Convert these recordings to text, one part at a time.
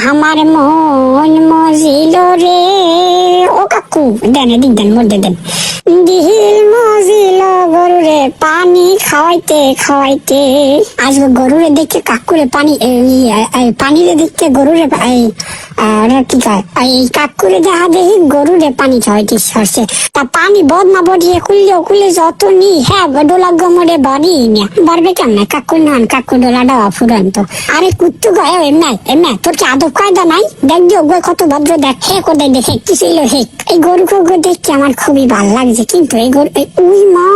আমার মন মজিল রে। ও কাকু দেন এদিক দেন, মধ্যে দেন। দিহিল মজিল গরুরে পানি খাওয়াইতে খাওয়াইতে। আজকে গরুরে দেখে কাকুরে পানি পানিরে দেখতে গরুরে কি কয় এই কাকুরে দেখা দেখি গরুরে পানি খাওয়াইতে সরছে। তা পানি বদ না বডিয়ে খুললে যত নি হ্যাঁ ডোলা গমরে বাড়ি না বাড়বে কেমন কাকু নন, কাকু ডোলাটা অফুরন্ত। আরে কুত্তু গয় এমনি তোর কি আদব কায়দা নাই? দেখ দিও গো কত ভদ্র, দেখ হে কোথায় দেখে কি ছিল হে। এই গরুকে দেখতে আমার খুবই ভালো লাগছে, কিন্তু এই গরু উই মা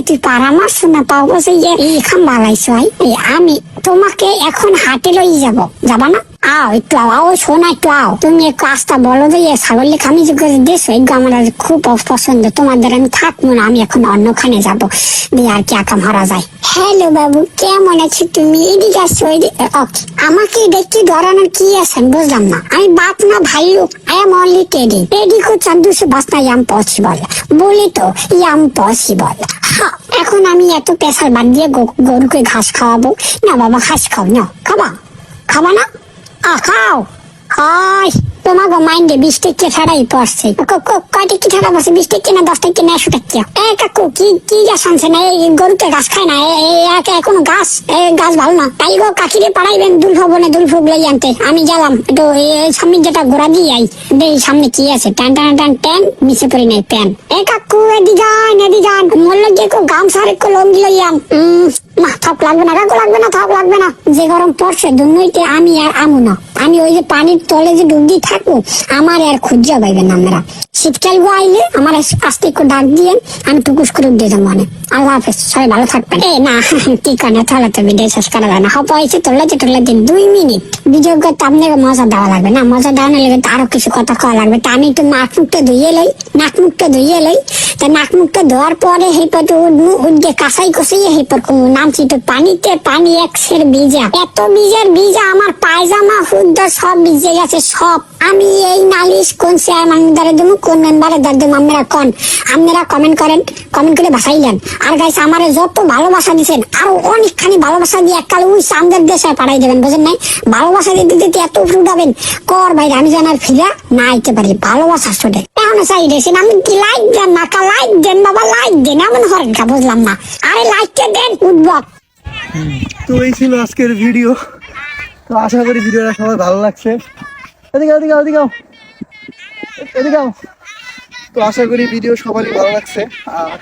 তুই পরামর্শ না পাও বসে এই খাম্বা লাইছো। আমি তোমাকে এখন হাটে লই যাবা না? আও একটু আও শোনা একটু আও। তুমি একটু আস্তা বলো যে ছাগলের খামি যে করে দেশ আমার খুব পছন্দ, তোমাদের আমি থাকবো না, আমি এখন অন্যখানে যাবো দিয়ে আর কি আকাম হারা যায়। হ্যালো বাবু কেমন আছো তুমি? এদিকে আসছো আমাকে দেখতে ধরানোর কি আছেন বুঝলাম না। আমি বাপ না ভাইও, I am only Teddy. Teddy কো চান্দু সে বাসনা ইয়াম পসিবল বলি তো ইয়াম পসিবল। এখন আমি এত পেশাল বাদ দিয়ে গরুকে ঘাস খাওয়াবো না? বাবা ঘাস খাও না, খাবা না? খাও হাই তোমাকে মাইন্ডে 20 টাকা ছাড়াই পড়ছে। কয়টা কি ছাড়া পড়ছে? 20 টাকা না 10 টাকা না 100 টাকা? কাকু কি গাছ আনছে না? এই গরুতে ঘাস খায় না, এখন গাছ ভালো না। তাই গো কাকিরে পাড়াইবেন দুলফব লাই আনতে। আমি গেলাম একটু সামনে যেটা ঘোরা দিয়ে আই, দেখি সামনে কি আছে। টান নিচে পড়ি নাই প্যান। কাকু এদিগান মল্ল যে গামছা আর লঙ্গি লইয়াম। না থাক লাগবে না কাকু, লাগবে না। যে গরম পড়ছে দুর্নইতে আমি আর আমু না। আমি ওই যে পানির তলে যে ডুব দিয়ে থাকবো আমার আর খুঁজা পাইবেন না আপনারা। শীতকাল গো আইলে আমার আস্তে একটু ডাক দিয়ে আমি টুকুস করে দিয়ে যাবো। মানে আল্লাহ হাফেজ, সবাই ভালো থাকবেন। না কি কানে তাহলে তো ভিডিও শেষ করা যায় না। হয়তো তোলাতে 2 মিনিট ভিডিও করতে আপনাকে মজা দেওয়া লাগবে না? মজা দেওয়ানো লেগে আরো কিছু কথা কওয়া লাগবে। তা আমি একটু নাক মুখটা ধুয়ে লই। তা নাক মুখটা ধোয়ার পরে হেপর উঠে কাঁচাই কষিয়ে হেপর নামছি তো পানিতে। পানি একশের ভিজা, এত ভিজা আমার পায়জামা হুদ্দ সব ভিজে গেছে সব। আমি এই নালিশ কোন চেয়ারম্যানদারে দেবো, কোন মেম্বারে দেবো? আপনারা কমেন্ট করে ভাসাইলেন। আর গাইস আমারে যত ভালোবাসা দিচ্ছেন আরো অনেকখানি ভালোবাসা দিয়ে এককালে ওই সামনের দেশে পাঠাই দেবেন, বুঝেন নাই? ভালোবাসা দিতে এত উঠাবেন কর ভাই, আমি যেন আর ফিরা না আইতে পারি। ভালোবাসা শুনে এখন চাই দিয়েছেন আমি কি লাইক দেন না? লাইক দেন বাবা, লাইক দেন। এমন হরেন বুঝলাম না। আরে লাইকটা দেন উঠবক। তো এই ছিল আজকের ভিডিও। তো আশা করি ভিডিওটা সবাই ভালো লাগছে। এদিকে তো আশা করি ভিডিও সবারই ভালো লাগছে। আর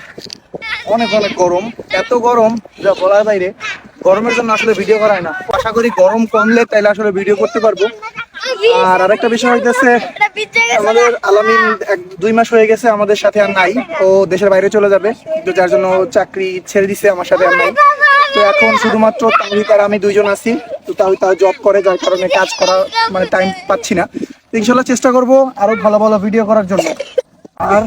অনেক গরম, এত গরম যা বলার বাইরে। গরমের জন্য আসলে ভিডিও করা হয় না। আশা করি গরম কমলে তাইলে আসলে ভিডিও করতে পারবো। আর আরেকটা বিষয় হইতেছে আমাদের আলামিন 2 মাস হয়ে গেছে আমাদের সাথে আর নাই। ও দেশের বাইরে চলে যাবে, তো যার জন্য চাকরি ছেড়ে দিছে, আমার সাথে আর নাই। তো এখন শুধুমাত্র তাহিদ আর আমি 2জন আছি। তো তার জব করে, যার কারণে কাজ করা মানে টাইম পাচ্ছি না। ইনশাল্লাহ চেষ্টা করবো আরো ভালো ভিডিও করার জন্য। আর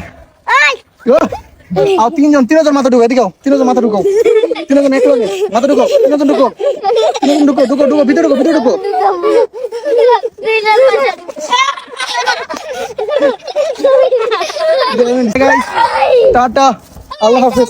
3জন মাথা ঢুকো, এদিকে 3জন মাথা ঢুকো, 3জন এক লগে মাথা ঢুকো, 3জন ঢুকো ভিতরে ঢুকো। টাটা, আল্লাহ হাফেজ।